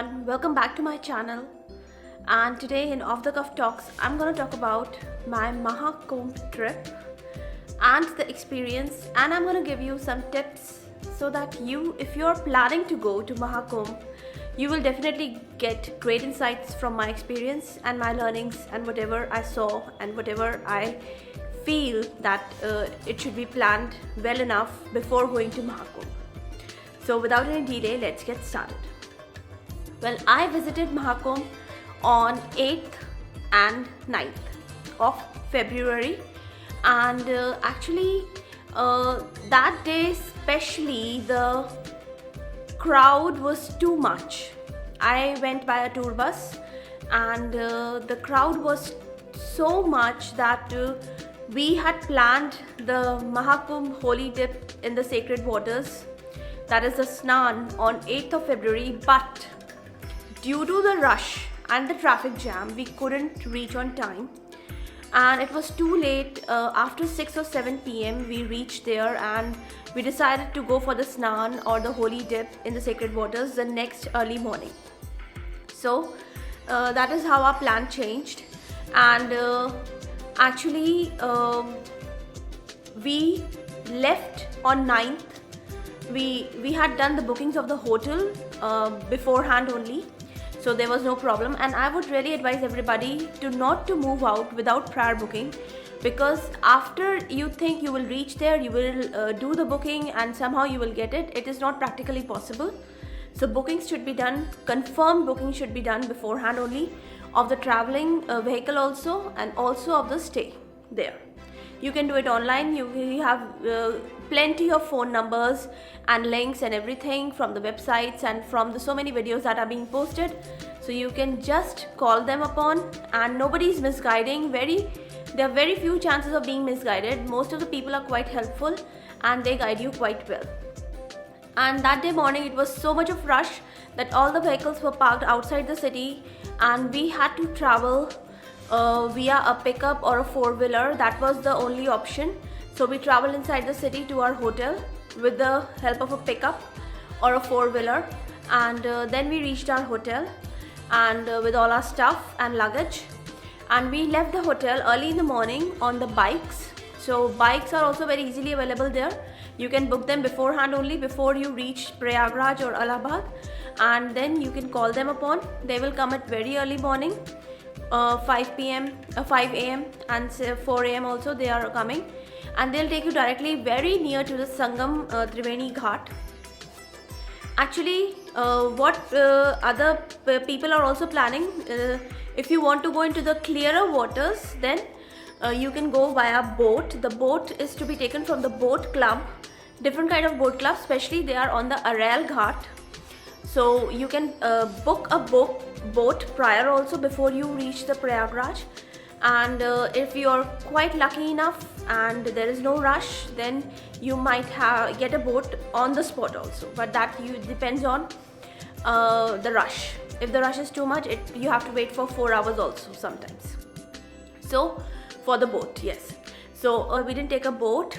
everyone, welcome back to my channel. And today in Off the Cuff Talks, I'm going to talk about my MAHAKUMBH trip and the experience, and I'm going to give you some tips so that if you're planning to go to MAHAKUMBH, you will definitely get great insights from my experience and my learnings and whatever I saw and whatever I feel that it should be planned well enough before going to MAHAKUMBH. So without any delay, let's get started. Well, I visited MAHAKUMBH on 8th and 9th of February, and actually that day especially the crowd was too much. I went by a tour bus and the crowd was so much that we had planned the MAHAKUMBH holy dip in the sacred waters, that is the Snan, on 8th of February, but due to the rush and the traffic jam, we couldn't reach on time, and it was too late. After 6 or 7 p.m. we reached there, and we decided to go for the Snan or the holy dip in the sacred waters the next early morning. So that is how our plan changed, and actually we left on 9th. We had done the bookings of the hotel beforehand only, so there was no problem. And I would really advise everybody not to move out without prior booking, because after you think you will reach there, you will do the booking and somehow you will get it. It is not practically possible. So bookings should be done, confirmed booking should be done beforehand only, of the traveling vehicle also, and also of the stay there. You can do it online. You have plenty of phone numbers and links and everything from the websites and from the so many videos that are being posted. So you can just call them upon, and nobody is misguiding. There are very few chances of being misguided. Most of the people are quite helpful and they guide you quite well. And that day morning it was so much of rush that all the vehicles were parked outside the city, and we had to travel via a pickup or a four-wheeler. That was the only option. So we traveled inside the city to our hotel with the help of a pickup or a four-wheeler, and then we reached our hotel and with all our stuff and luggage, and we left the hotel early in the morning on the bikes. So bikes are also very easily available there. You can book them beforehand only, before you reach Prayagraj or Allahabad, and then you can call them upon. They will come at very early morning, 5 a.m. and 4 a.m. also they are coming, and they'll take you directly very near to the Sangam Triveni Ghat. Actually what other people are also planning, if you want to go into the clearer waters, then you can go via boat. The boat is to be taken from the boat club, different kind of boat club, especially they are on the Aral Ghat. So you can book a boat prior also, before you reach the Prayagraj. And if you are quite lucky enough and there is no rush, then you might get a boat on the spot also, but that depends on the rush. If the rush is too much, you have to wait for 4 hours also sometimes. So for the boat, yes. So we didn't take a boat,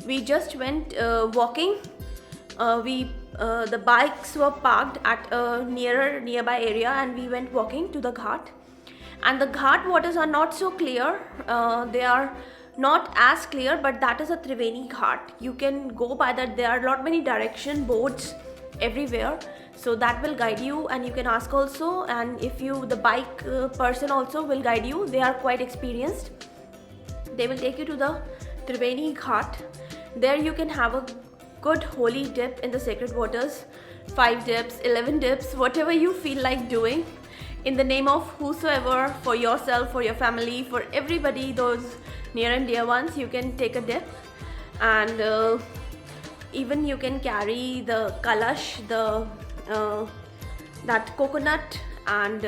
we just went walking. The bikes were parked at a nearby area, and we went walking to the ghat. And the ghat waters are not so clear, they are not as clear, but that is a Triveni Ghat. You can go by that. There are not many direction boards everywhere, so that will guide you, and you can ask also. And if the bike person also will guide you, they are quite experienced. They will take you to the Triveni Ghat. There you can have a good holy dip in the sacred waters, 5 dips, 11 dips, whatever you feel like doing, in the name of whosoever, for yourself, for your family, for everybody, those near and dear ones. You can take a dip, and even you can carry the kalash, that coconut, and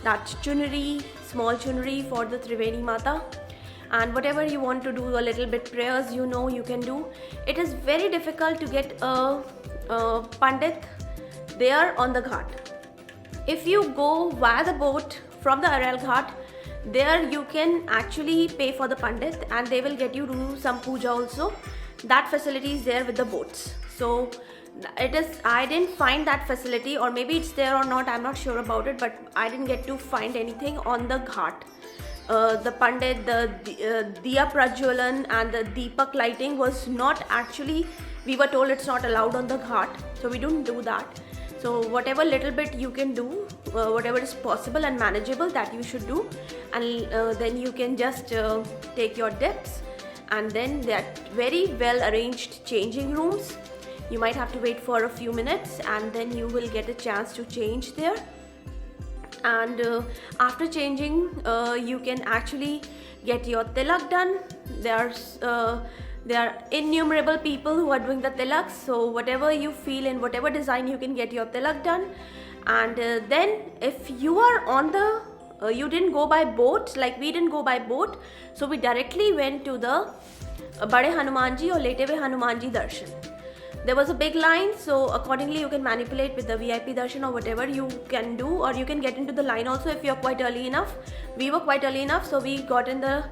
that chunari, small chunari for the Triveni Mata. And whatever you want to do, a little bit prayers, you can do. It is very difficult to get a pandit there on the ghat. If you go via the boat from the Aral Ghat, there you can actually pay for the pandit, and they will get you to do some puja also. That facility is there with the boats. So I didn't find that facility, or maybe it's there or not, I'm not sure about it, but I didn't get to find anything on the ghat. The Pandit, the Diya Prajwalan and the Deepak lighting was not actually, we were told it's not allowed on the ghat, so we don't do that. So whatever little bit you can do, whatever is possible and manageable, that you should do, and then you can just take your dips, and then that very well arranged changing rooms. You might have to wait for a few minutes, and then you will get a chance to change there. And after changing, you can actually get your tilak done. There are innumerable people who are doing the tilaks, so whatever you feel in whatever design, you can get your tilak done. And then if you are on the you didn't go by boat, like we didn't go by boat, so we directly went to the Bade Hanumanji or Lete Hue Hanumanji darshan. There was a big line, so accordingly you can manipulate with the VIP darshan or whatever you can do, or you can get into the line also if you're quite early enough. We were quite early enough, so we got in the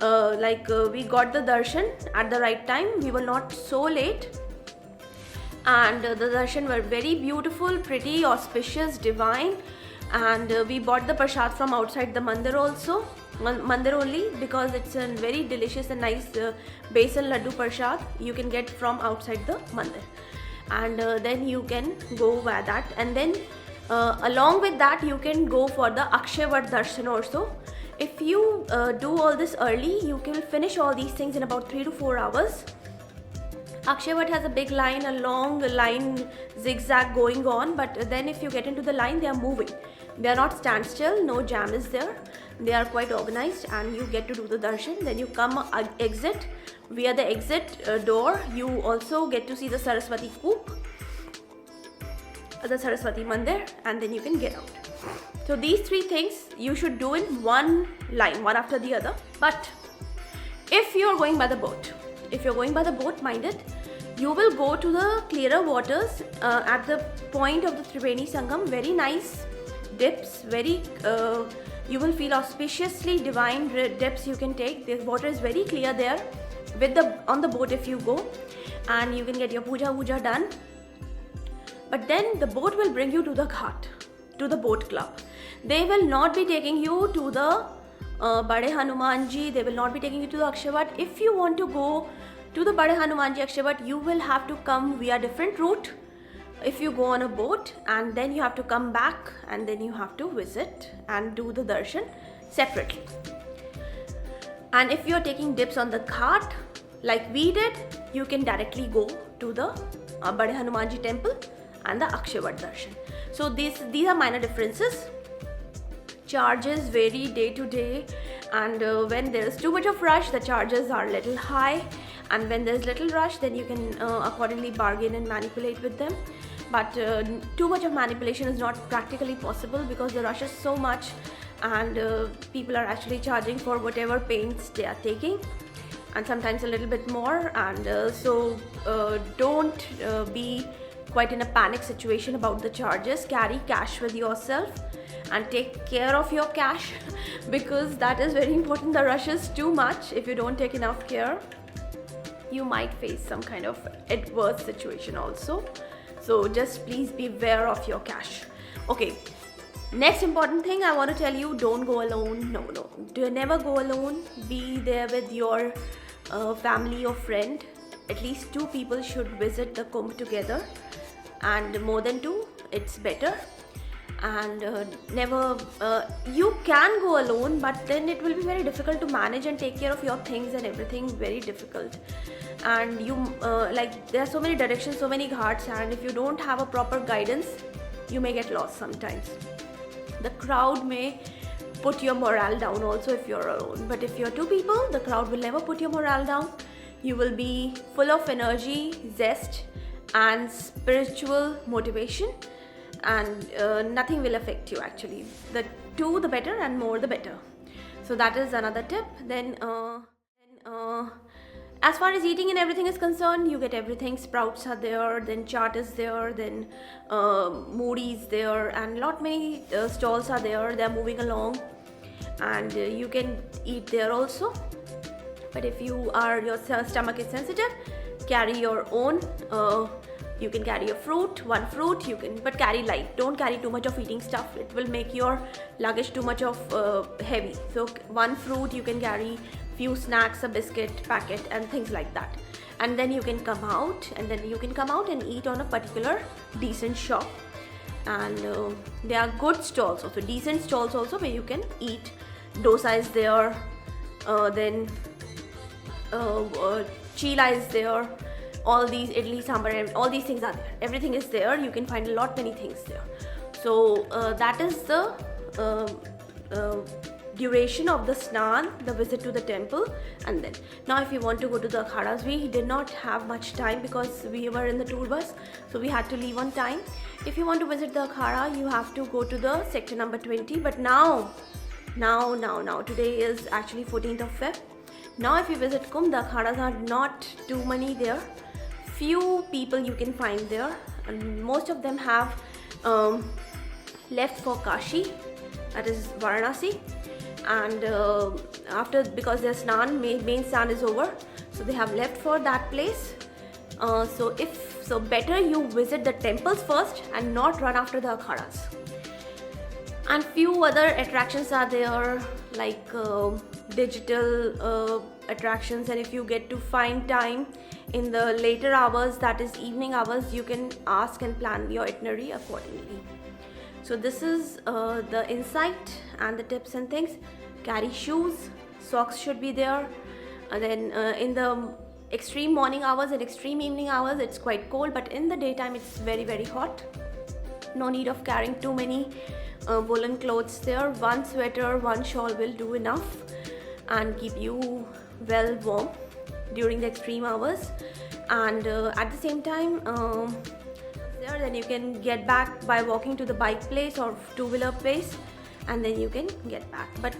we got the darshan at the right time. We were not so late, and the darshan were very beautiful, pretty, auspicious, divine. And we bought the prasad from outside the mandir also, mandir only, because it's a very delicious and nice besan laddu prasad you can get from outside the mandir. And then you can go by that, and then along with that you can go for the Akshavat darshan also. If you do all this early, you can finish all these things in about 3 to 4 hours. Akshavat has a big line, a long line, zigzag going on, but then if you get into the line, they are moving. They are not standstill, no jam is there. They are quite organized, and you get to do the darshan. Then you come exit via the exit door. You also get to see the Saraswati Koop, the Saraswati Mandir, and then you can get out. So these 3 things you should do in one line, one after the other. But if you're going by the boat, mind it, you will go to the clearer waters at the point of the Triveni Sangam. Very nice dips, very you will feel auspiciously divine dips you can take. The water is very clear there on the boat if you go, and you can get your puja done. But then the boat will bring you to the ghat, to the boat club. They will not be taking you to the Bade Hanumanji, they will not be taking you to the Akshavat. If you want to go to the Bade Hanumanji Akshavat, you will have to come via different route if you go on a boat, and then you have to come back, and then you have to visit and do the darshan separately. And if you are taking dips on the ghat like we did, you can directly go to the Bade Hanumanji temple and the Akshavat darshan. So these are minor differences. Charges vary day to day, and when there is too much of rush, the charges are little high, and when there is little rush, then you can accordingly bargain and manipulate with them. But too much of manipulation is not practically possible because the rush is so much, and people are actually charging for whatever paints they are taking, and sometimes a little bit more. And so don't be quite in a panic situation about the charges. Carry cash with yourself and take care of your cash because that is very important. The rush is too much. If you don't take enough care, you might face some kind of adverse situation also. So just please be aware of your cash. Okay, next important thing I want to tell you, don't go alone. No, never go alone. Be there with your family or friend. At least 2 people should visit the Kumbh together, and more than 2 it's better. And never you can go alone, but then it will be very difficult to manage and take care of your things and everything, very difficult. And you there are so many directions, so many ghats, and if you don't have a proper guidance, you may get lost sometimes. The crowd may put your morale down also if you're alone, but if you're 2 people, the crowd will never put your morale down. You will be full of energy, zest and spiritual motivation, and nothing will affect you actually. The 2 the better, and more the better. So that is another tip. Then as far as eating and everything is concerned, you get everything. Sprouts are there, then chaat is there, then moody is there, and many stalls are there. They are moving along, and you can eat there also. But if your stomach is sensitive, carry your own You can carry a fruit, one fruit, but carry light. Don't carry too much of eating stuff. It will make your luggage too much of heavy. So one fruit, you can carry few snacks, a biscuit packet and things like that. And then you can come out and eat on a particular decent shop. And there are good stalls also, decent stalls also, where you can eat. Dosa is there, then chila is there, all these idli, sambar, all these things are there. Everything is there. You can find many things there. So that is the duration of the snan, the visit to the temple. And then now if you want to go to the akhadas, we did not have much time because we were in the tour bus, so we had to leave on time. If you want to visit the akhada, you have to go to the sector number 20. But now today is actually 14th of Feb. Now if you visit Kumbh, the akhadas are not too many there. Few people you can find there, and most of them have left for Kashi, that is Varanasi. And because their main snan is over, so they have left for that place. So better you visit the temples first and not run after the akhadas. And few other attractions are there, like digital attractions, and if you get to find time in the later hours, that is evening hours, you can ask and plan your itinerary accordingly. So this is the insight and the tips and things. Carry shoes, socks should be there, and then in the extreme morning hours and extreme evening hours it's quite cold, but in the daytime it's very hot. No need of carrying too many woolen clothes there. One sweater, one shawl will do enough and keep you well warm during the extreme hours. And at the same time, then you can get back by walking to the bike place or two-wheeler place, and then you can get back. But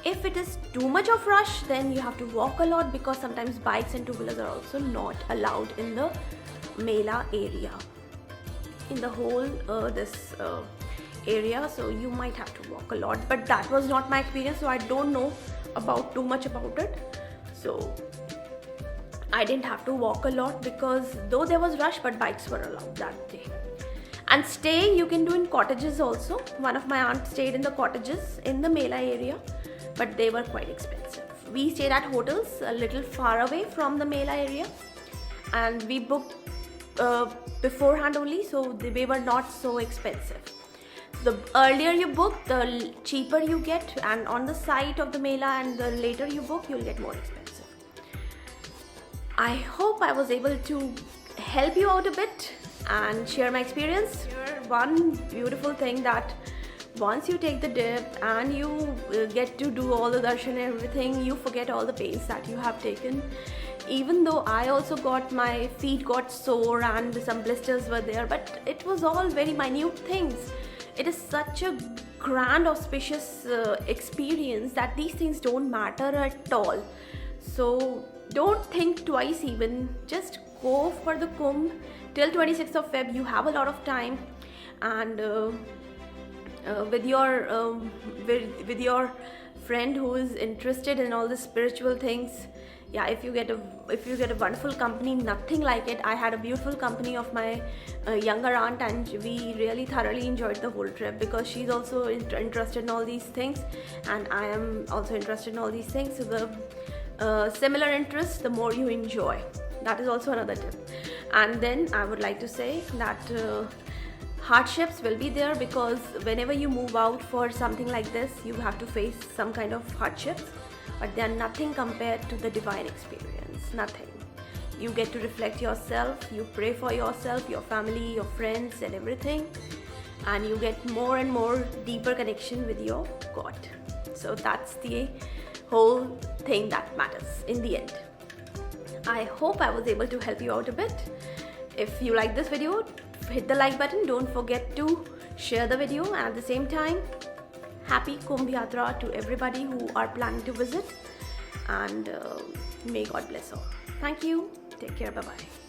if it is too much of rush, then you have to walk a lot, because sometimes bikes and two-wheelers are also not allowed in the Mela area, in the whole this area. So you might have to walk a lot, but that was not my experience, so I don't know too much about it. So I didn't have to walk a lot, because though there was rush, but bikes were allowed that day. And stay you can do in cottages also. One of my aunts stayed in the cottages in the Mela area, but they were quite expensive. We stayed at hotels a little far away from the Mela area, and we booked beforehand only, so they were not so expensive. The earlier you book, the cheaper you get, and on the site of the Mela, and the later you book, you'll get more expensive. I hope I was able to help you out a bit and share my experience. Here, one beautiful thing, that once you take the dip and you get to do all the darshan and everything, you forget all the pains that you have taken. Even though I also my feet got sore and some blisters were there, but it was all very minute things. It is such a grand, auspicious experience that these things don't matter at all. So don't think twice even, just go for the Kumbh till 26th of Feb. You have a lot of time, and with your friend who is interested in all the spiritual things, yeah, if you get a wonderful company, nothing like it. I had a beautiful company of my younger aunt, and we really thoroughly enjoyed the whole trip, because she's also interested in all these things, and I am also interested in all these things. So the similar interest, the more you enjoy. That is also another tip. And then I would like to say that hardships will be there, because whenever you move out for something like this, you have to face some kind of hardships, but they are nothing compared to the divine experience. Nothing. You get to reflect yourself, you pray for yourself, your family, your friends and everything, and you get more and more deeper connection with your God. So that's the whole thing that matters in the end. I hope I was able to help you out a bit. If you like this video, hit the like button. Don't forget to share the video, and at the same time, happy Kumbh Yatra to everybody who are planning to visit, and may God bless all. Thank you. Take care. Bye-bye.